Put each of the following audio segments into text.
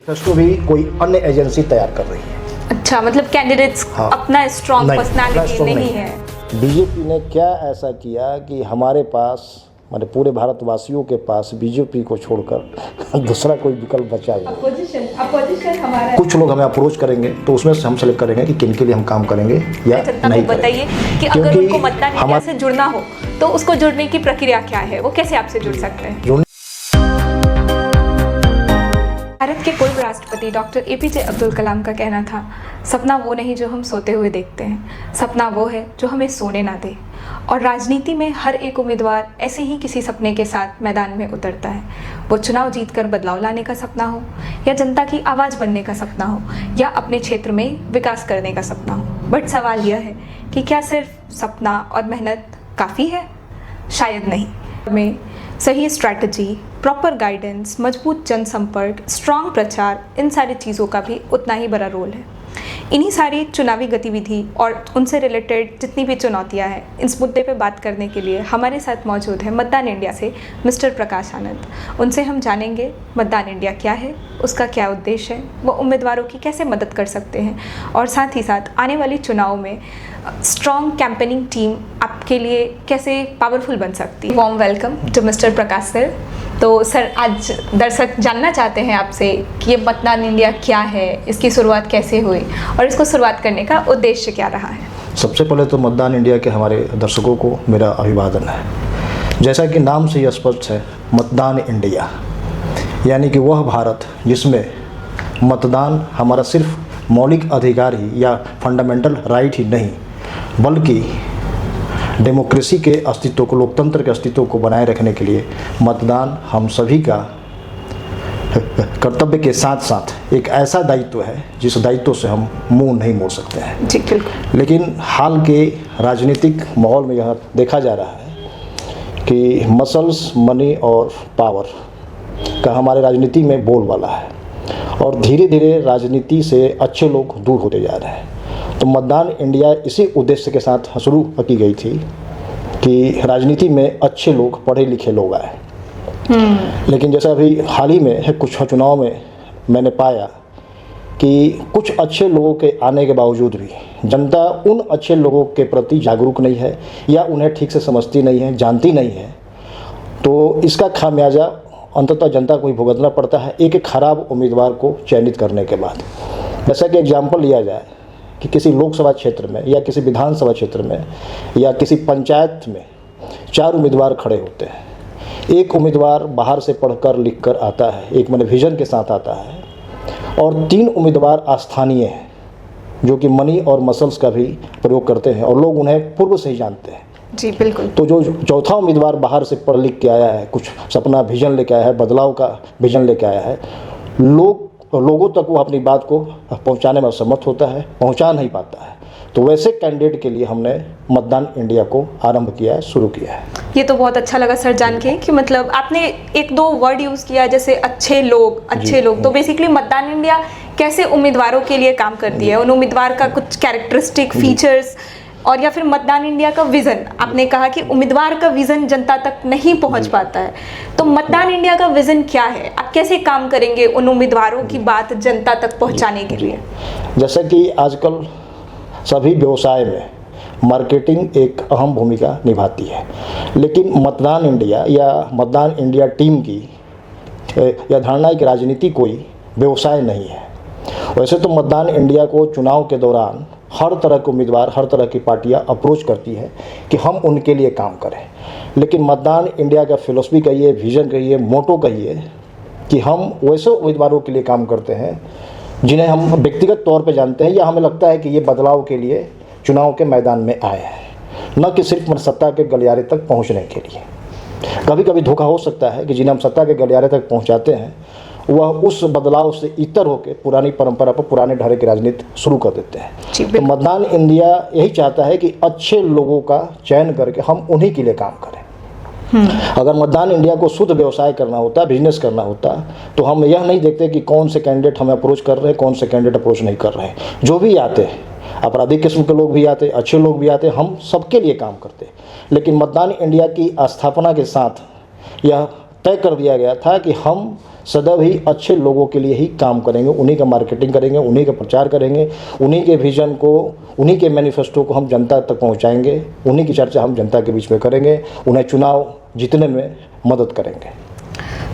Manifesto भी कोई अन्य एजेंसी तैयार कर रही है। अच्छा, मतलब कैंडिडेट्स अपना स्ट्रॉन्ग पर्सनालिटी नहीं है। बीजेपी ने क्या ऐसा किया कि हमारे पास मतलब पूरे भारतवासियों के पास बीजेपी को छोड़कर दूसरा कोई विकल्प बचा ही नहीं। अपोजिशन हमारा कुछ लोग हमें अप्रोच करेंगे तो उसमें से हम सेलेक्ट करेंगे कि किन के लिए हम काम करेंगे या नहीं बताइए कि अगर उनको मतदान इंडिया से जुड़ना हो तो उसको जुड़ने की प्रक्रिया क्या है, वो कैसे आपसे जुड़ सकते हैं? भारत के पूर्व राष्ट्रपति डॉक्टर एपीजे अब्दुल कलाम का कहना था, सपना वो नहीं जो हम सोते हुए देखते हैं, सपना वो है जो हमें सोने ना दे। और राजनीति में हर एक उम्मीदवार ऐसे ही किसी सपने के साथ मैदान में उतरता है। वो चुनाव जीतकर बदलाव लाने का सपना हो, या जनता की आवाज़ बनने का सपना हो, या अपने क्षेत्र में विकास करने का सपना हो। बट सवाल यह है कि क्या सिर्फ सपना और मेहनत काफ़ी है? शायद नहीं। में सही स्ट्रैटेजी, प्रॉपर गाइडेंस, मजबूत जनसंपर्क, स्ट्रॉन्ग प्रचार, इन सारी चीज़ों का भी उतना ही बड़ा रोल है। इन्हीं सारी चुनावी गतिविधि और उनसे रिलेटेड जितनी भी चुनौतियां हैं, इस मुद्दे पे बात करने के लिए हमारे साथ मौजूद है मतदान इंडिया से मिस्टर प्रकाश आनंद। उनसे हम जानेंगे मतदान इंडिया क्या है, उसका क्या उद्देश्य है, वो उम्मीदवारों की कैसे मदद कर सकते हैं, और साथ ही साथ आने वाली चुनाव में स्ट्रॉन्ग कैंपेनिंग टीम आपके लिए कैसे पावरफुल बन सकती है। Warm welcome to mister Prakash sir. तो सर, आज दर्शक जानना चाहते हैं आपसे कि ये मतदान इंडिया क्या है, इसकी शुरुआत कैसे हुई और इसको शुरुआत करने का उद्देश्य क्या रहा है? सबसे पहले तो मतदान इंडिया के हमारे दर्शकों को मेरा अभिवादन है। जैसा कि नाम से ही स्पष्ट है, मतदान इंडिया यानी कि वह भारत जिसमें मतदान हमारा सिर्फ मौलिक अधिकार ही या फंडामेंटल राइट ही नहीं, बल्कि डेमोक्रेसी के अस्तित्व को, लोकतंत्र के अस्तित्व को बनाए रखने के लिए मतदान हम सभी का कर्तव्य के साथ साथ एक ऐसा दायित्व है जिस दायित्व से हम मुंह नहीं मोड़ सकते हैं। जी बिल्कुल। लेकिन हाल के राजनीतिक माहौल में यह देखा जा रहा है कि मसल्स, मनी और पावर का हमारे राजनीति में बोलबाला है, और धीरे धीरे राजनीति से अच्छे लोग दूर होते जा रहे हैं। तो मतदान इंडिया इसी उद्देश्य के साथ शुरू की गई थी कि राजनीति में अच्छे लोग, पढ़े लिखे लोग आए। लेकिन जैसा अभी हाल ही में कुछ चुनाव में मैंने पाया कि कुछ अच्छे लोगों के आने के बावजूद भी जनता उन अच्छे लोगों के प्रति जागरूक नहीं है, या उन्हें ठीक से समझती नहीं है, जानती नहीं है। तो इसका खामियाजा अंततः जनता को ही भुगतना पड़ता है एक खराब उम्मीदवार को चयनित करने के बाद। जैसा कि एग्जाम्पल लिया जाए कि किसी लोकसभा क्षेत्र में या किसी विधानसभा क्षेत्र में या किसी पंचायत में 4 उम्मीदवार खड़े होते हैं। एक उम्मीदवार बाहर से पढ़कर लिखकर आता है, एक मैंने विजन के साथ आता है, और 3 उम्मीदवार स्थानीय हैं जो कि मनी और मसल्स का भी प्रयोग करते हैं, और लोग उन्हें पूर्व से ही जानते हैं। जी बिल्कुल। तो जो चौथा उम्मीदवार बाहर से पढ़ लिख के आया है, कुछ सपना विजन लेके आया है, बदलाव का विजन लेके आया है, लोगों तक वो अपनी बात को पहुंचाने में असमर्थ होता है, पहुंचा नहीं पाता है। तो वैसे कैंडिडेट के लिए हमने मतदान इंडिया को आरंभ किया है, शुरू किया है। ये तो बहुत अच्छा लगा सर जान के कि मतलब आपने 1-2 वर्ड यूज़ किया, जैसे अच्छे लोग। तो बेसिकली मतदान इंडिया कैसे उम्मीदवारों के लिए काम करती है, उन उम्मीदवार का कुछ कैरेक्टरिस्टिक फीचर्स, और या फिर मतदान इंडिया का विज़न। आपने कहा कि उम्मीदवार का विज़न जनता तक नहीं पहुंच पाता है, तो मतदान इंडिया का विज़न क्या है? आप कैसे काम करेंगे उन उम्मीदवारों की बात जनता तक पहुंचाने के लिए? जैसा कि आजकल सभी व्यवसाय में मार्केटिंग एक अहम भूमिका निभाती है, लेकिन मतदान इंडिया या मतदान इंडिया टीम की यह धारणा है कि राजनीति कोई व्यवसाय नहीं है। वैसे तो मतदान इंडिया को चुनाव के दौरान हर तरह के उम्मीदवार, हर तरह की पार्टियां अप्रोच करती है कि हम उनके लिए काम करें, लेकिन मतदान इंडिया का फिलॉसफी कहिए, विजन कहिए, मोटो कहिए कि हम वैसे उम्मीदवारों के लिए काम करते हैं जिन्हें हम व्यक्तिगत तौर पे जानते हैं, या हमें लगता है कि ये बदलाव के लिए चुनाव के मैदान में आए हैं, न कि सिर्फ सत्ता के गलियारे तक पहुंचने के लिए। कभी कभी धोखा हो सकता है कि जिन्हें हम सत्ता के गलियारे तक पहुंचाते हैं वह उस बदलाव से इतर होकर पुरानी परंपरा पर, पुराने ढारे की राजनीति शुरू कर देते हैं। तो मतदान इंडिया यही चाहता है कि अच्छे लोगों का चयन करके हम उन्हीं के लिए काम करें। अगर मतदान इंडिया को शुद्ध व्यवसाय करना होता, बिजनेस करना होता, तो हम यह नहीं देखते कि कौन से कैंडिडेट हमें अप्रोच कर रहे हैं, कौन से कैंडिडेट अप्रोच नहीं कर रहे हैं। जो भी आते हैं, आपराधिक किस्म के लोग भी आते, अच्छे लोग भी आते, हम सबके लिए काम करते। लेकिन मतदान इंडिया की स्थापना के साथ यह तय कर दिया गया था कि हम सदैव ही अच्छे लोगों के लिए ही काम करेंगे, उन्हीं का मार्केटिंग करेंगे, उन्हीं का प्रचार करेंगे, उन्हीं के विजन को, उन्हीं के मैनिफेस्टो को हम जनता तक पहुंचाएंगे, उन्हीं की चर्चा हम जनता के बीच में करेंगे, उन्हें चुनाव जीतने में मदद करेंगे।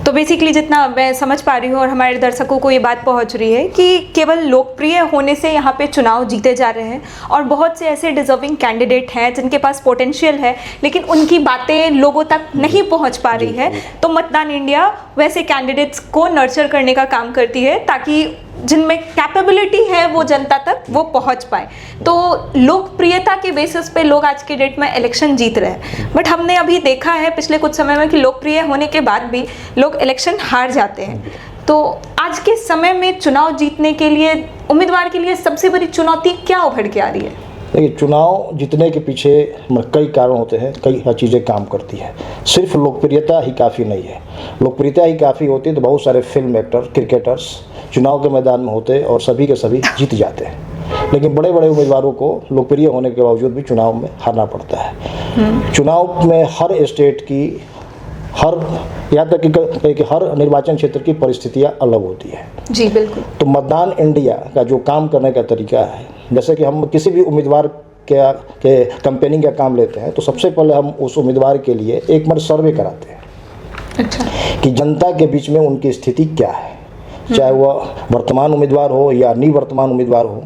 तो बेसिकली जितना मैं समझ पा रही हूँ और हमारे दर्शकों को ये बात पहुँच रही है कि केवल लोकप्रिय होने से यहाँ पे चुनाव जीते जा रहे हैं और बहुत से ऐसे डिजर्विंग कैंडिडेट हैं जिनके पास पोटेंशियल है लेकिन उनकी बातें लोगों तक नहीं पहुँच पा रही है। तो मतदान इंडिया वैसे कैंडिडेट्स को नर्चर करने का काम करती है ताकि जिनमें कैपेबिलिटी है वो जनता तक वो पहुंच पाए। तो लोकप्रियता के बेसिस पे लोग आज के डेट में इलेक्शन जीत रहे हैं, बट हमने अभी देखा है पिछले कुछ समय में कि लोकप्रिय होने के बाद भी लोग इलेक्शन हार जाते हैं। तो आज के समय में चुनाव जीतने के लिए उम्मीदवार के लिए सबसे बड़ी चुनौती क्या उभर के आ रही है? देखिए, चुनाव जीतने के पीछे कई कारण होते हैं, कई चीज़ें काम करती है। सिर्फ लोकप्रियता ही काफ़ी नहीं है। लोकप्रियता ही काफ़ी होती है तो बहुत सारे फिल्म एक्टर, क्रिकेटर्स चुनाव के मैदान में होते और सभी के सभी जीत जाते हैं, लेकिन बड़े बड़े उम्मीदवारों को लोकप्रिय होने के बावजूद भी चुनाव में हारना पड़ता है। चुनाव में हर स्टेट की, यहाँ तक कि हर निर्वाचन क्षेत्र की परिस्थितियाँ अलग होती है। जी बिल्कुल। तो मतदान इंडिया का जो काम करने का तरीका है, जैसे कि हम किसी भी उम्मीदवार के कैंपेनिंग का काम लेते हैं तो सबसे पहले हम उस उम्मीदवार के लिए एक बार सर्वे कराते हैं। अच्छा। कि जनता के बीच में उनकी स्थिति क्या है, चाहे वह वर्तमान उम्मीदवार हो या निवर्तमान उम्मीदवार हो।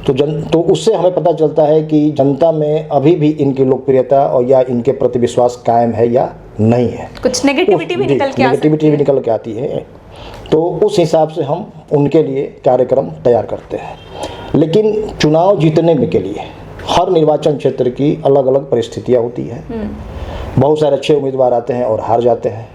तो उससे हमें पता चलता है कि जनता में अभी भी इनकी लोकप्रियता और या इनके प्रति विश्वास कायम है या नहीं है। कुछ नेगेटिविटी भी निकल के आती है। तो उस हिसाब से हम उनके लिए कार्यक्रम तैयार करते हैं। लेकिन चुनाव जीतने में के लिए हर निर्वाचन क्षेत्र की अलग अलग परिस्थितियाँ होती हैं। बहुत सारे अच्छे उम्मीदवार आते हैं और हार जाते हैं।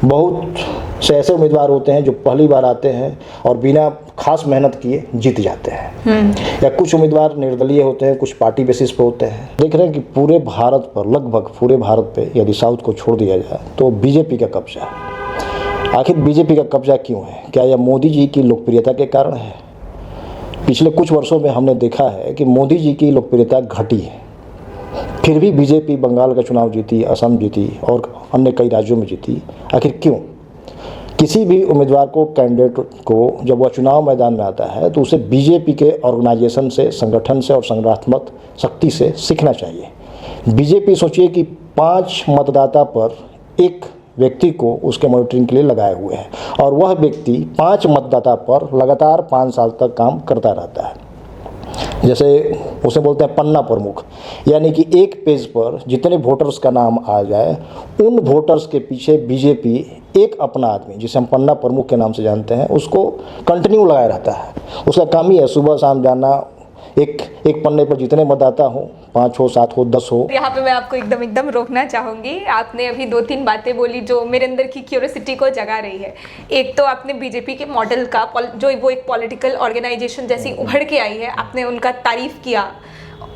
बहुत से ऐसे उम्मीदवार होते हैं जो पहली बार आते हैं और बिना खास मेहनत किए जीत जाते हैं। या कुछ उम्मीदवार निर्दलीय होते हैं, कुछ पार्टी बेसिस पे होते हैं। देख रहे हैं कि पूरे भारत पर, लगभग पूरे भारत पे यदि साउथ को छोड़ दिया जाए तो बीजेपी का कब्जा है। आखिर बीजेपी का कब्जा क्यों है? क्या यह मोदी जी की लोकप्रियता के कारण है? पिछले कुछ वर्षों में हमने देखा है कि मोदी जी की लोकप्रियता घटी है, फिर भी बीजेपी बंगाल का चुनाव जीती, असम जीती और अन्य कई राज्यों में जीती। आखिर क्यों? किसी भी उम्मीदवार को, कैंडिडेट को जब वह चुनाव मैदान में आता है तो उसे बीजेपी के ऑर्गेनाइजेशन से, संगठन से और संगठनात्मक शक्ति से सीखना चाहिए। बीजेपी सोचिए कि 5 मतदाता पर एक व्यक्ति को उसके मॉनिटरिंग के लिए लगाए हुए हैं और वह व्यक्ति 5 मतदाता पर लगातार 5 साल तक काम करता रहता है। जैसे उसे बोलते हैं पन्ना प्रमुख, यानी कि एक पेज पर जितने वोटर्स का नाम आ जाए उन वोटर्स के पीछे बीजेपी एक अपना आदमी, जिसे हम पन्ना प्रमुख के नाम से जानते हैं, उसको कंटिन्यू लगाए रहता है। उसका काम ही है सुबह शाम जाना, एक पन्ने पर जितने मतदाता हो, 5 हो, 7 हो, 10 हो। यहाँ पे मैं आपको एकदम रोकना चाहूँगी। आपने अभी 2-3 बातें बोली जो मेरे अंदर की क्यूरियोसिटी को जगा रही है। एक तो आपने बीजेपी के मॉडल का, जो वो एक पॉलिटिकल ऑर्गेनाइजेशन जैसी उभर के आई है, आपने उनका तारीफ किया।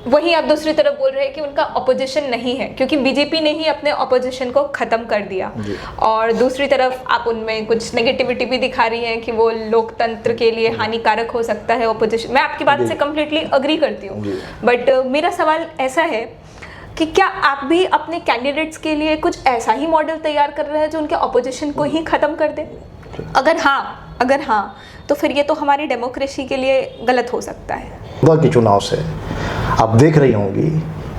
वहीं आप दूसरी तरफ बोल रहे हैं कि उनका अपोजिशन नहीं है क्योंकि बीजेपी ने ही अपने अपोजिशन को ख़त्म कर दिया। और दूसरी तरफ आप उनमें कुछ नेगेटिविटी भी दिखा रही हैं कि वो लोकतंत्र के लिए हानिकारक हो सकता है अपोजिशन। मैं आपकी बात से कम्प्लीटली अग्री करती हूँ, बट मेरा सवाल ऐसा है कि क्या आप भी अपने कैंडिडेट्स के लिए कुछ ऐसा ही मॉडल तैयार कर रहे हैं जो उनके अपोजिशन को ही ख़त्म कर दे? अगर हाँ तो फिर ये तो हमारी डेमोक्रेसी के लिए गलत हो सकता है। के चुनाव से आप देख रही होंगी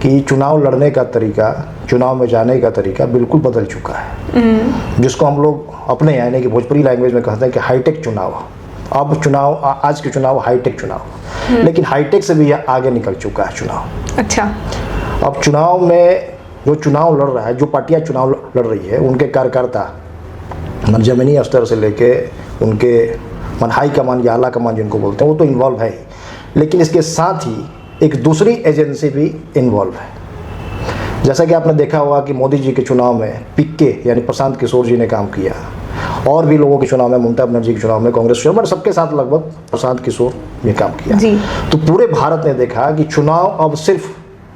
कि चुनाव लड़ने का तरीका, चुनाव में जाने का तरीका बिल्कुल बदल चुका है। जिसको हम लोग अपने यानी कि भोजपुरी लैंग्वेज में कहते हैं कि हाईटेक चुनाव। अब चुनाव, आज के चुनाव हाईटेक चुनाव, लेकिन हाईटेक से भी आगे निकल चुका है चुनाव। अच्छा। अब चुनाव में जो चुनाव लड़ रहा है, जो पार्टियां चुनाव लड़ रही है, उनके कार्यकर्ता जमीनी स्तर से लेके उनके हाई कमान या आला कमान जिनको बोलते हैं, वो तो इन्वॉल्व है ही, लेकिन इसके साथ ही एक दूसरी एजेंसी भी इन्वॉल्व है। जैसा कि आपने देखा होगा कि मोदी जी के चुनाव में पिक्के यानी प्रशांत किशोर जी ने काम किया, और भी लोगों के चुनाव में, ममता बनर्जी के चुनाव में, कांग्रेस चुनाव में, सबके साथ लगभग प्रशांत किशोर ने काम किया जी। तो पूरे भारत ने देखा कि चुनाव अब सिर्फ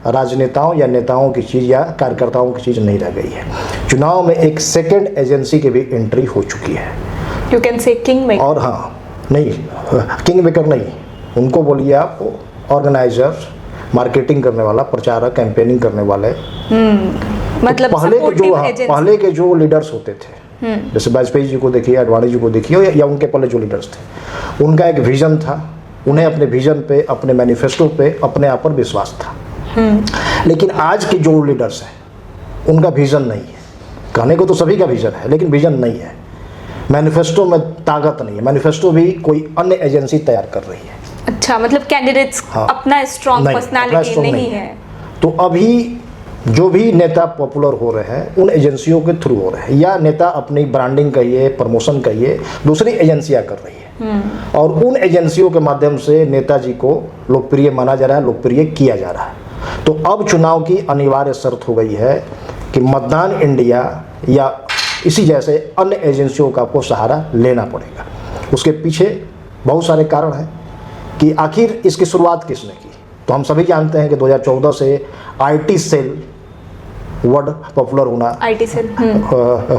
राजनेताओं या नेताओं की चीज़ या कार्यकर्ताओं की चीज़ नहीं रह गई है। चुनाव में एक सेकेंड एजेंसी की भी एंट्री हो चुकी है। You can say king maker. और हाँ, नहीं, किंग मेकर नहीं, उनको बोलिए आप ऑर्गेनाइजर, मार्केटिंग करने वाला, प्रचारक, कैंपेनिंग करने वाले। मतलब तो पहले के जो लीडर्स होते थे, जैसे वाजपेयी जी को देखिए, आडवाणी जी को देखिए, या उनके पहले जो लीडर्स थे, उनका एक विजन था, उन्हें अपने विजन पे, अपने मैनिफेस्टो पे, अपने आप पर विश्वास था। लेकिन आज के जो लीडर्स हैं उनका विजन नहीं है। कहने को तो सभी का विजन है, लेकिन विजन नहीं है। मैनिफेस्टो में ताकत नहीं है, मैनिफेस्टो भी कोई अन्य एजेंसी तैयार कर रही है। अच्छा, मतलब कैंडिडेट्स अपना स्ट्रॉन्ग पर्सनालिटी नहीं है। तो अभी जो भी नेता पॉपुलर हो रहे हैं उन एजेंसियों के थ्रू हो रहे हैं, या नेता अपनी ब्रांडिंग कहिए, प्रमोशन कहिए, दूसरी एजेंसियां कर रही है, और उन एजेंसियों के माध्यम से नेताजी को लोकप्रिय माना जा रहा है, लोकप्रिय किया जा रहा है। तो अब चुनाव की अनिवार्य शर्त हो गई है कि मतदान इंडिया या इसी जैसे अन्य एजेंसियों का आपको सहारा लेना पड़ेगा। उसके पीछे बहुत सारे कारण हैं कि आखिर इसकी शुरुआत किसने की। तो हम सभी जानते हैं कि 2014 से आईटी सेल वर्ड पॉपुलर होना, आईटी सेल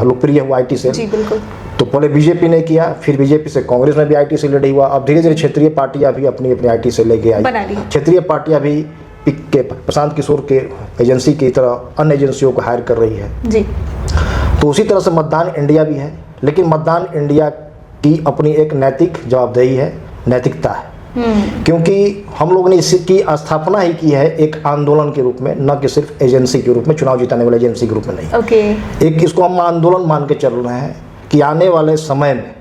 लोकप्रिय हुआ आईटी सेल। जी बिल्कुल। तो पहले बीजेपी ने किया, फिर बीजेपी से कांग्रेस में भी आईटी सेल रेडी हुआ। अब धीरे धीरे क्षेत्रीय पार्टियां भी अपनी अपनी आईटी सेल लेके आई। क्षेत्रीय पार्टियां भी पिक के प्रशांत किशोर के एजेंसी की तरह अन्य एजेंसियों को हायर कर रही है जी। तो उसी तरह से मतदान इंडिया भी है, लेकिन मतदान इंडिया की अपनी एक नैतिक जवाबदेही है, नैतिकता है। क्योंकि हम लोगों ने इसकी स्थापना ही की है एक आंदोलन के रूप में, न कि सिर्फ एजेंसी के रूप में, चुनाव जिताने वाले एजेंसी के रूप में नहीं। एक इसको हम आंदोलन मान के चल रहे हैं कि आने वाले समय में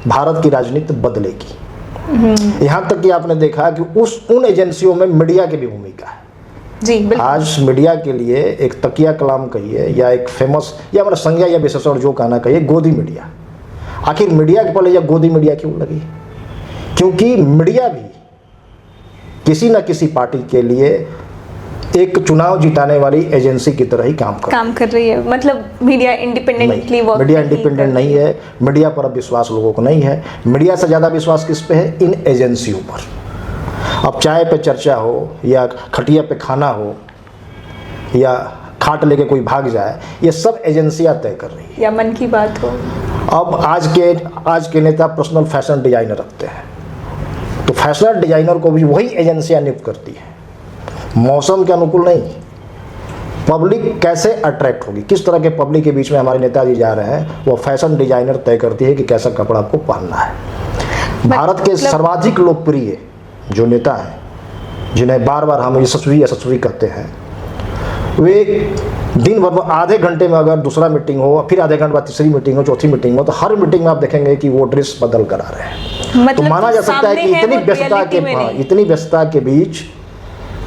भारत की राजनीति बदलेगी। यहाँ तक कि आपने देखा कि उन एजेंसियों में मीडिया की भी भूमिका है। जी, आज मीडिया के लिए एक तकिया कलाम कहिए, या एक फेमस, या हमारा संज्ञा या विशेषण जो कहना कहिए, गोदी मीडिया। आखिर मीडिया के पहले यह गोदी मीडिया क्यों लगी? क्योंकि मीडिया भी किसी न किसी पार्टी के लिए एक चुनाव जिताने वाली एजेंसी की तरह ही काम कर रही है। मतलब media independently work, media independent नहीं है। मीडिया पर अब विश्वास लोगों को नहीं है। मीडिया से ज़्यादा विश्वास किस पे है? इन एजेंसियों पर। अब चाय पे चर्चा हो, या खटिया पे खाना हो, या खाट लेके कोई भाग जाए, ये सब एजेंसियां तय कर रही है। या मन की बात हो। अब आज के नेता पर्सनल फैशन डिजाइनर रखते हैं, तो फैशन डिजाइनर को भी वही एजेंसियां नियुक्त करती है। मौसम के अनुकूल नहीं, पब्लिक कैसे अट्रैक्ट होगी, किस तरह के पब्लिक के बीच में हमारे नेताजी जा रहे हैं, वो फैशन डिजाइनर तय करती है कि कैसा कपड़ा आपको पहनना है। भारत के सर्वाधिक लोकप्रिय जो नेता हैं, जिन्हें बार बार हम यशस्वी कहते हैं, वे दिन भर में आधे घंटे में अगर दूसरा मीटिंग हो, फिर आधे घंटे बाद तीसरी मीटिंग हो, चौथी मीटिंग हो, तो हर मीटिंग में आप देखेंगे कि वो ड्रेस बदल कर आ रहे हैं। मतलब तो माना जा सकता है कि इतनी व्यस्तता के बीच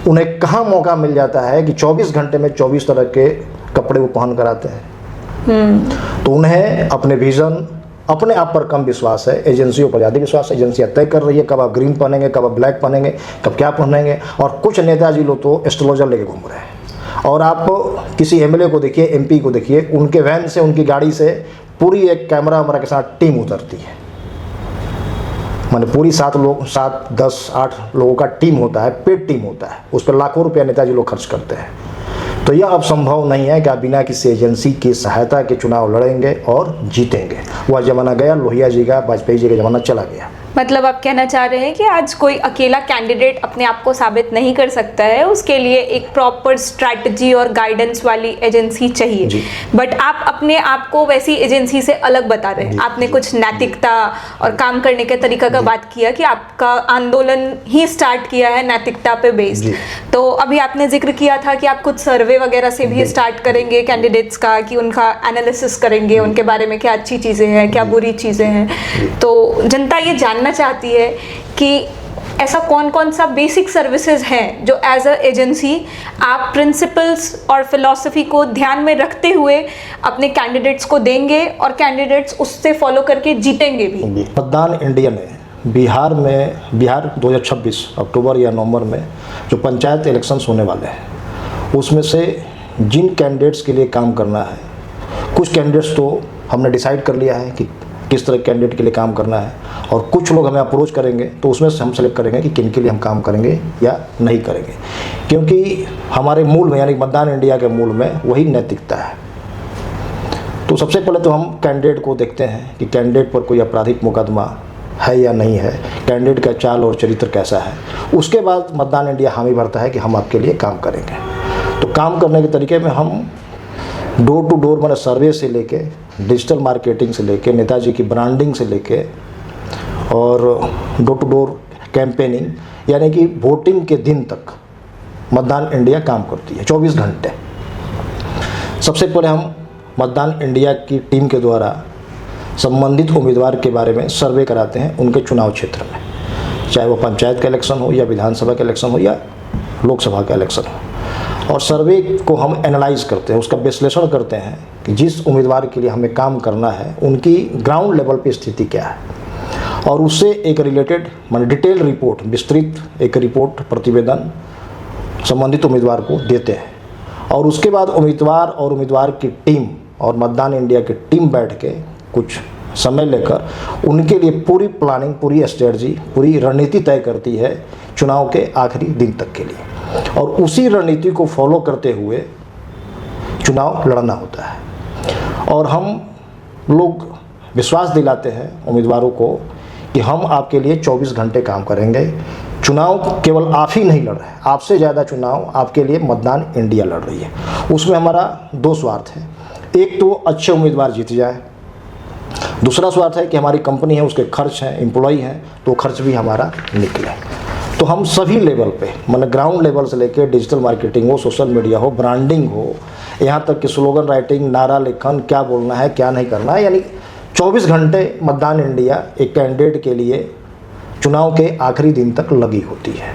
उन्हें कहाँ मौका मिल जाता है कि 24 घंटे में 24 तरह के कपड़े वो पहन कर आते हैं। तो उन्हें अपने विजन, अपने आप पर कम विश्वास है, एजेंसियों पर ज़्यादा विश्वास है। एजेंसियाँ तय कर रही है कब आप ग्रीन पहनेंगे, कब आप ब्लैक पहनेंगे, कब क्या पहनेंगे। और कुछ नेताजी लोग तो एस्ट्रोलॉजर लेके घूम रहे हैं। और आप किसी एमएलए को देखिए, एमपी को देखिए, उनके वैन से, उनकी गाड़ी से पूरी एक कैमरा वैमरा के साथ टीम उतरती है। माने पूरी 7 लोग, 7, 10, 8 लोगों का टीम होता है, पेड टीम होता है। उस पर लाखों रुपया नेताजी लोग खर्च करते हैं। तो यह अब संभव नहीं है कि आप बिना किसी एजेंसी की सहायता के चुनाव लड़ेंगे और जीतेंगे। वह ज़माना गया, लोहिया जी का, वाजपेयी जी का ज़माना चला गया। मतलब आप कहना चाह रहे हैं कि आज कोई अकेला कैंडिडेट अपने आप को साबित नहीं कर सकता है, उसके लिए एक प्रॉपर स्ट्रैटेजी और गाइडेंस वाली एजेंसी चाहिए। बट आप अपने आप को वैसी एजेंसी से अलग बता रहे हैं। आपने कुछ नैतिकता और काम करने के तरीका का बात किया कि आपका आंदोलन ही स्टार्ट किया है नैतिकता पे बेस्ड। तो अभी आपने जिक्र किया था कि आप कुछ सर्वे वगैरह से भी स्टार्ट करेंगे कैंडिडेट्स का, कि उनका एनालिसिस करेंगे, उनके बारे में क्या अच्छी चीज़ें हैं, क्या बुरी चीज़ें हैं। तो जनता ये जानना चाहती है कि ऐसा कौन कौन सा बेसिक सर्विसेज हैं जो एज अ एजेंसी आप प्रिंसिपल्स और फिलॉसफी को ध्यान में रखते हुए अपने कैंडिडेट्स को देंगे, और कैंडिडेट्स उससे फॉलो करके जीतेंगे भी। मतदान इंडिया ने बिहार 2026 अक्टूबर या नवंबर में जो पंचायत इलेक्शंस होने वाले हैं, उसमें से जिन कैंडिडेट्स के लिए काम करना है, कुछ कैंडिडेट्स तो हमने डिसाइड कर लिया है कि किस तरह कैंडिडेट के लिए काम करना है, और कुछ लोग हमें अप्रोच करेंगे, तो उसमें से हम सेलेक्ट करेंगे कि किन के लिए हम काम करेंगे या नहीं करेंगे। क्योंकि हमारे मूल में, यानी मतदान इंडिया के मूल में वही नैतिकता है। तो सबसे पहले तो हम कैंडिडेट को देखते हैं कि कैंडिडेट पर कोई आपराधिक मुकदमा है या नहीं है, कैंडिडेट का चाल और चरित्र कैसा है। उसके बाद मतदान इंडिया हामी भरता है कि हम आपके लिए काम करेंगे। तो काम करने के तरीके में हम डोर टू डोर मैंने सर्वे से लेके, डिजिटल मार्केटिंग से लेके, नेताजी की ब्रांडिंग से लेके और डोर टू डोर कैंपेनिंग, यानी कि वोटिंग के दिन तक मतदान इंडिया काम करती है 24 घंटे। सबसे पहले हम मतदान इंडिया की टीम के द्वारा संबंधित उम्मीदवार के बारे में सर्वे कराते हैं उनके चुनाव क्षेत्र में, चाहे वो पंचायत का इलेक्शन हो या विधानसभा का इलेक्शन हो या लोकसभा का इलेक्शन हो। और सर्वे को हम एनालाइज करते हैं, उसका विश्लेषण करते हैं कि जिस उम्मीदवार के लिए हमें काम करना है उनकी ग्राउंड लेवल पे स्थिति क्या है, और उससे एक रिलेटेड मान डिटेल रिपोर्ट, विस्तृत एक रिपोर्ट प्रतिवेदन संबंधित उम्मीदवार को देते हैं। और उसके बाद उम्मीदवार और उम्मीदवार की टीम और मतदान इंडिया की टीम बैठ के कुछ समय लेकर उनके लिए पूरी प्लानिंग, पूरी स्ट्रेटजी, पूरी रणनीति तय करती है चुनाव के आखिरी दिन तक के लिए, और उसी रणनीति को फॉलो करते हुए चुनाव लड़ना होता है। और हम लोग विश्वास दिलाते हैं उम्मीदवारों को कि हम आपके लिए 24 घंटे काम करेंगे। चुनाव केवल आप ही नहीं लड़ रहे हैं, आपसे ज़्यादा चुनाव आपके लिए मतदान इंडिया लड़ रही है। उसमें हमारा दो स्वार्थ है, एक तो अच्छे उम्मीदवार जीत जाए, दूसरा स्वार्थ है कि हमारी कंपनी है, उसके खर्च हैं, एम्प्लॉई हैं, तो खर्च भी हमारा निकले। तो हम सभी लेवल पे, मतलब ग्राउंड लेवल से लेकर डिजिटल मार्केटिंग हो, सोशल मीडिया हो, ब्रांडिंग हो, यहाँ तक कि स्लोगन राइटिंग, नारा लेखन, क्या बोलना है क्या नहीं करना है, यानी 24 घंटे मतदान इंडिया एक कैंडिडेट के लिए चुनाव के आखिरी दिन तक लगी होती है,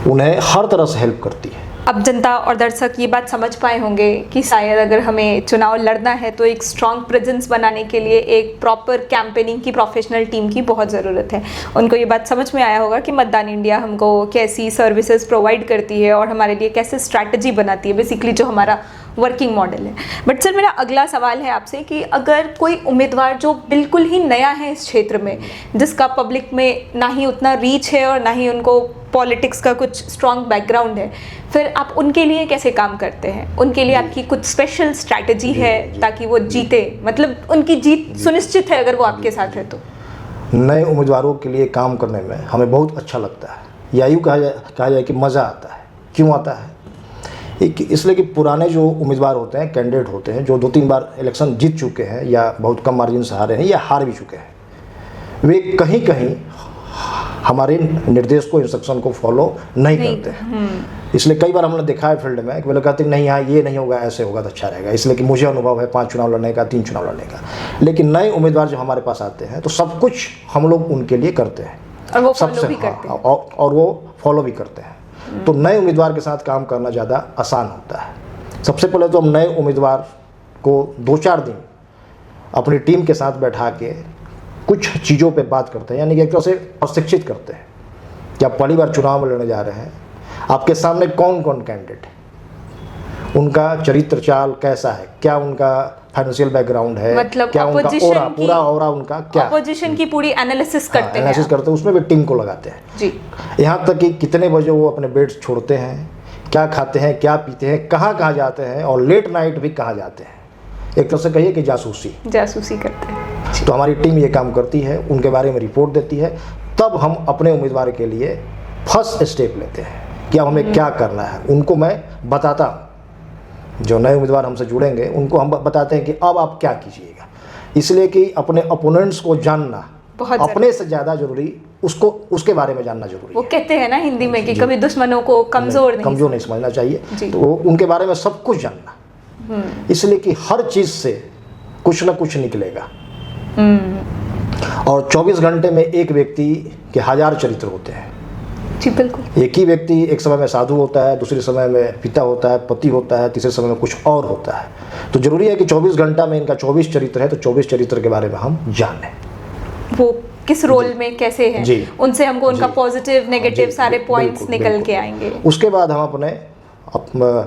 उन्हें हर तरह से हेल्प करती है। अब जनता और दर्शक ये बात समझ पाए होंगे कि शायद अगर हमें चुनाव लड़ना है तो एक स्ट्रॉन्ग प्रेजेंस बनाने के लिए एक प्रॉपर कैंपेनिंग की, प्रोफेशनल टीम की बहुत ज़रूरत है। उनको ये बात समझ में आया होगा कि मतदान इंडिया हमको कैसी सर्विसेज प्रोवाइड करती है और हमारे लिए कैसे स्ट्रैटेजी बनाती है, बेसिकली जो हमारा वर्किंग मॉडल है। बट सर, मेरा अगला सवाल है आपसे कि अगर कोई उम्मीदवार जो बिल्कुल ही नया है इस क्षेत्र में, जिसका पब्लिक में ना ही उतना रीच है और ना ही उनको पॉलिटिक्स का कुछ स्ट्रॉन्ग बैकग्राउंड है, फिर आप उनके लिए कैसे काम करते हैं? उनके लिए आपकी कुछ स्पेशल स्ट्रैटेजी है ताकि वो जीते, मतलब उनकी जीत सुनिश्चित है अगर वो आपके साथ है तो? नए उम्मीदवारों के लिए काम करने में हमें बहुत अच्छा लगता है, या यूँ कहा जाए कि मज़ा आता है। क्यों आता है? इसलिए कि पुराने जो उम्मीदवार होते हैं, कैंडिडेट होते हैं, जो 2-3 बार इलेक्शन जीत चुके हैं या बहुत कम मार्जिन से हारे हैं या हार भी चुके हैं, वे कहीं कहीं हमारे निर्देश को, इंस्ट्रक्शन को फॉलो नहीं करते हैं। इसलिए कई बार हमने देखा है फील्ड में कि वे लोग कहते हैं नहीं, हाँ ये नहीं होगा, ऐसे होगा तो अच्छा रहेगा, इसलिए कि मुझे अनुभव है 5 चुनाव लड़ने का, 3 चुनाव लड़ने का। लेकिन नए उम्मीदवार जो हमारे पास आते हैं तो सब कुछ हम लोग उनके लिए करते हैं, और वो फॉलो भी करते हैं। और वो फॉलो भी करते हैं। तो नए उम्मीदवार के साथ काम करना ज़्यादा आसान होता है। सबसे पहले तो हम नए उम्मीदवार को 2-4 दिन अपनी टीम के साथ बैठा के कुछ चीज़ों पे बात करते हैं, यानी कि एक तरह से प्रशिक्षित करते हैं कि आप पहली बार चुनाव में लड़ने जा रहे हैं, आपके सामने कौन कौन कैंडिडेट है, उनका चरित्र चाल कैसा है, क्या उनका फाइनेंशियल बैकग्राउंड है, मतलब क्या उनका ओरा, पूरा ओरा उनका क्या, अपोजिशन की पूरी एनालिसिस करते हैं। एनालिसिस करते हैं, उसमें भी टीम को लगाते हैं जी। यहाँ तक कि कितने बजे वो अपने बेड छोड़ते हैं, क्या खाते हैं, क्या पीते हैं, कहाँ कहाँ जाते हैं, और लेट नाइट भी कहाँ जाते हैं। एक तरह से कहिए कि जासूसी करते हैं। तो हमारी टीम ये काम करती है, उनके बारे में रिपोर्ट देती है, तब हम अपने उम्मीदवार के लिए फर्स्ट स्टेप लेते हैं कि अब हमें क्या करना है। उनको मैं बताता हूँ, जो नए उम्मीदवार हमसे जुड़ेंगे उनको हम बताते हैं कि अब आप क्या कीजिएगा, इसलिए कि अपने अपोनेंट्स को जानना अपने से ज़्यादा जरूरी, उसको उसके बारे में जानना जरूरी है। वो कहते हैं ना हिंदी में कि कभी दुश्मनों को कमज़ोर नहीं समझना चाहिए, तो उनके बारे में सब कुछ जानना, इसलिए कि हर चीज़ से कुछ ना कुछ निकलेगा। और 24 घंटे में एक व्यक्ति के 1000 चरित्र होते हैं। जी बिल्कुल। एक ही व्यक्ति एक समय में साधु होता है, दूसरे समय में पिता होता है, पति होता है, तीसरे समय में कुछ और होता है। तो जरूरी है कि 24 घंटा में इनका 24 चरित्र है, तो 24 चरित्र के बारे में हम जानें, वो किस रोल में कैसे हैं, उनसे हमको उनका पॉजिटिव नेगेटिव सारे पॉइंट्स निकल के आएंगे। उसके बाद हम अपने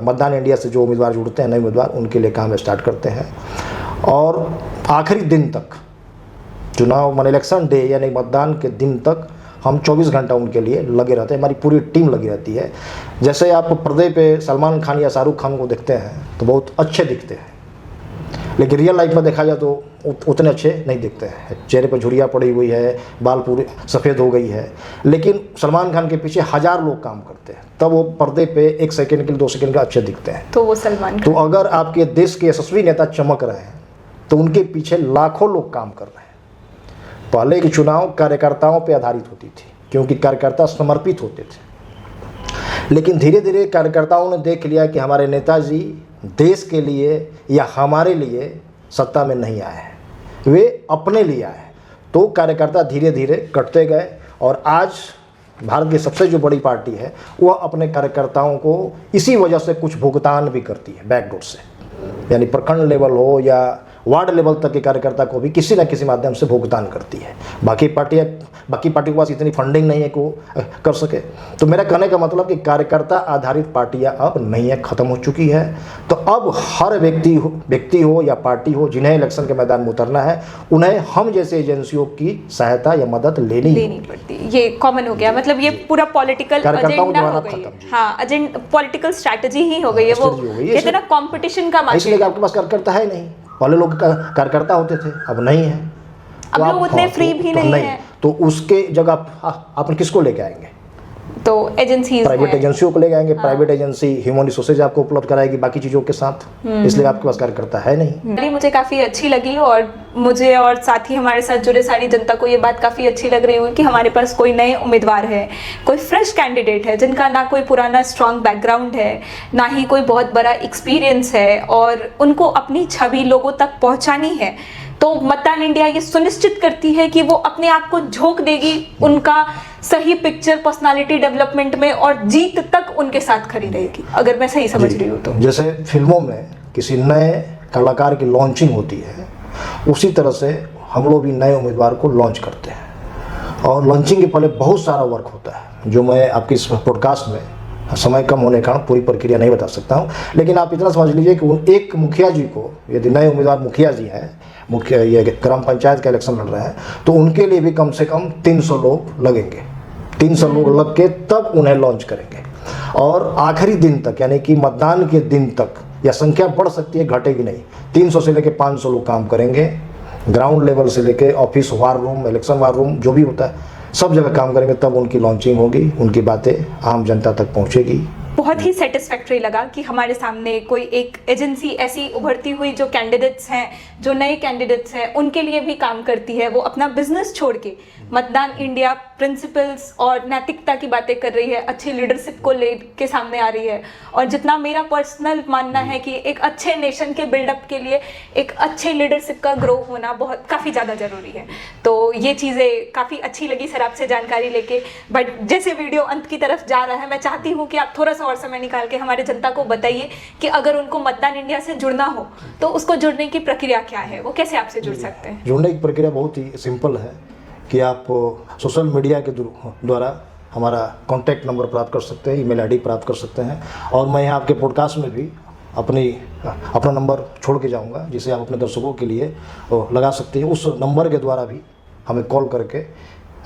मतदान इंडिया से जो उम्मीदवार जुड़ते हैं, नए उम्मीदवार, उनके लिए काम स्टार्ट करते हैं, और आखिरी दिन तक, चुनाव मान इलेक्शन डे यानी मतदान के दिन तक हम 24 घंटा उनके लिए लगे रहते हैं। हमारी पूरी टीम लगी रहती है। जैसे आप पर्दे पे सलमान खान या शाहरुख खान को देखते हैं तो बहुत अच्छे दिखते हैं, लेकिन रियल लाइफ में देखा जाए तो उतने अच्छे नहीं दिखते हैं। चेहरे पर झुर्रियाँ पड़ी हुई है, बाल पूरे सफ़ेद हो गई है, लेकिन सलमान खान के पीछे 1000 लोग काम करते हैं, तब वो पर्दे पे 1 सेकंड के लिए 2 सेकंड का अच्छे दिखते हैं। तो वो सलमान तो अगर आपके देश के यशस्वी नेता चमक रहे हैं तो उनके पीछे लाखों लोग काम कर रहे हैं। पहले के चुनाव कार्यकर्ताओं पर आधारित होती थी, क्योंकि कार्यकर्ता समर्पित होते थे, लेकिन धीरे धीरे कार्यकर्ताओं ने देख लिया कि हमारे नेताजी देश के लिए या हमारे लिए सत्ता में नहीं आए हैं, वे अपने लिए आए हैं। तो कार्यकर्ता धीरे धीरे कटते गए और आज भारत की सबसे जो बड़ी पार्टी है वह अपने कार्यकर्ताओं को इसी वजह से कुछ भुगतान भी करती है बैकडोर से, यानी प्रखंड लेवल हो या वार्ड लेवल तक के कार्यकर्ता को भी किसी न किसी माध्यम से भुगतान करती है। बाकी पार्टियों के पास इतनी फंडिंग नहीं है कि वो कर सके। तो मेरा कहने का मतलब कि कार्यकर्ता आधारित पार्टियां अब नहीं है, ख़त्म हो चुकी है। तो अब हर व्यक्ति हो या पार्टी हो जिन्हें इलेक्शन के मैदान में उतरना है, उन्हें हम जैसे एजेंसियों की सहायता या मदद लेनी पड़ती है। ये कॉमन हो गया, मतलब ये पूरा पॉलिटिकल एजेंडा हो गई है। हाँ, पॉलिटिकल स्ट्रैटेजी ही हो गई है। वो कहते ना कंपटीशन का माध्यम, इसलिए आपके पास कार्यकर्ता है नहीं। पहले लोग कार्यकर्ता होते थे, अब नहीं है। अब लोग उतने फ्री भी नहीं है, तो उसके जगह आप किसको लेके आएंगे? तो एजेंसीज, प्राइवेट एजेंसियों को ले जाएंगे। प्राइवेट एजेंसी ह्यूमन रिसोर्सेज आपको उपलब्ध कराएगी बाकी चीज़ों के साथ, इसलिए आपके पास कार्यकर्ता है नहीं। मुझे काफ़ी अच्छी लगी और मुझे और साथ ही हमारे साथ जुड़े सारी जनता को ये बात काफ़ी अच्छी लग रही हुई कि हमारे पास कोई नए उम्मीदवार है, कोई फ्रेश कैंडिडेट है जिनका ना कोई पुराना स्ट्रॉन्ग बैकग्राउंड है, ना ही कोई बहुत बड़ा एक्सपीरियंस है, और उनको अपनी छवि लोगों तक पहुँचानी है। तो मतदान इंडिया ये सुनिश्चित करती है कि वो अपने आप को झोंक देगी उनका सही पिक्चर पर्सनालिटी डेवलपमेंट में और जीत तक उनके साथ खड़ी रहेगी, अगर मैं सही समझ रही हूँ तो। जैसे फिल्मों में किसी नए कलाकार की लॉन्चिंग होती है, उसी तरह से हम लोग भी नए उम्मीदवार को लॉन्च करते हैं, और लॉन्चिंग के पहले बहुत सारा वर्क होता है जो मैं आपकी इस पॉडकास्ट में समय कम होने के कारण पूरी प्रक्रिया नहीं बता सकता हूँ। लेकिन आप इतना समझ लीजिए कि एक मुखिया जी को, यदि नए उम्मीदवार मुखिया जी हैं, मुखिया ये ग्राम पंचायत का इलेक्शन लड़ रहे हैं, तो उनके लिए भी कम से कम 300 लोग लगेंगे। 300 लोग लग के तब उन्हें लॉन्च करेंगे, और आखिरी दिन तक यानी कि मतदान के दिन तक यह संख्या बढ़ सकती है, घटेगी नहीं। 300 से लेकर 500 लोग काम करेंगे। ग्राउंड लेवल से लेकर office, war room, election war room, जो भी होता है सब जगह काम करेंगे, तब उनकी लॉन्चिंग होगी, उनकी बातें आम जनता तक पहुंचेगी। बहुत ही सेटिस्फैक्टरी लगा कि हमारे सामने कोई एक एजेंसी ऐसी उभरती हुई जो कैंडिडेट्स हैं, जो नए कैंडिडेट्स हैं, उनके लिए भी काम करती है। वो अपना बिजनेस छोड़ के मतदान इंडिया प्रिंसिपल्स और नैतिकता की बातें कर रही है, अच्छी लीडरशिप को लेके सामने आ रही है। और जितना मेरा पर्सनल मानना है कि एक अच्छे नेशन के बिल्डअप के लिए एक अच्छे लीडरशिप का ग्रो होना काफ़ी ज़्यादा ज़रूरी है। तो ये चीज़ें काफ़ी अच्छी लगी सर आपसे जानकारी लेके। बट जैसे वीडियो अंत की तरफ जा रहा है, मैं चाहती हूँ कि आप थोड़ा सा और समय निकाल के हमारे जनता को बताइए कि अगर उनको मतदान इंडिया से जुड़ना हो तो उसको जुड़ने की प्रक्रिया क्या है, वो कैसे आपसे जुड़ सकते हैं? जुड़ने की प्रक्रिया बहुत ही सिंपल है कि आप सोशल मीडिया के द्वारा हमारा कॉन्टैक्ट नंबर प्राप्त कर सकते हैं, ईमेल आईडी प्राप्त कर सकते हैं, और मैं यहाँ आपके पॉडकास्ट में भी अपना नंबर छोड़ के जाऊँगा, जिसे आप अपने दर्शकों के लिए लगा सकते हैं। उस नंबर के द्वारा भी हमें कॉल करके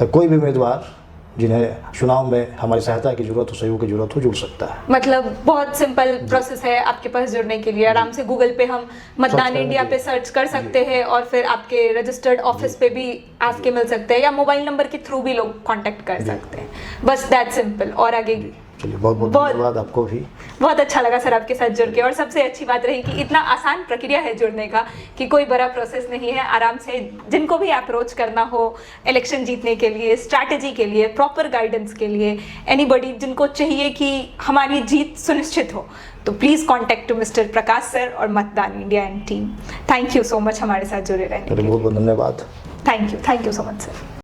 कोई भी उम्मीदवार जिन्हें चुनाव में हमारी सहायता की जरूरत हो, सहयोग की जरूरत हो, जुड़ सकता है। मतलब बहुत सिंपल प्रोसेस है आपके पास जुड़ने के लिए। आराम से गूगल पे हम मतदान इंडिया पे सर्च कर सकते हैं, और फिर आपके रजिस्टर्ड ऑफिस पे भी आपके मिल सकते हैं, या मोबाइल नंबर के थ्रू भी लोग कांटेक्ट कर सकते हैं। बस दैट सिंपल। और आगे चलिए, बहुत बहुत धन्यवाद आपको भी। बहुत अच्छा लगा सर आपके साथ जुड़ के, और सबसे अच्छी बात रही कि इतना आसान प्रक्रिया है जुड़ने का, कि कोई बड़ा प्रोसेस नहीं है। आराम से जिनको भी अप्रोच करना हो इलेक्शन जीतने के लिए, स्ट्रैटेजी के लिए, प्रॉपर गाइडेंस के लिए, एनीबॉडी जिनको चाहिए कि हमारी जीत सुनिश्चित हो, तो please contact to mister Prakash sir और Matdaan India and team. Thank you so much हमारे साथ जुड़े रहने के लिए। बहुत बहुत धन्यवाद। Thank you so much sir.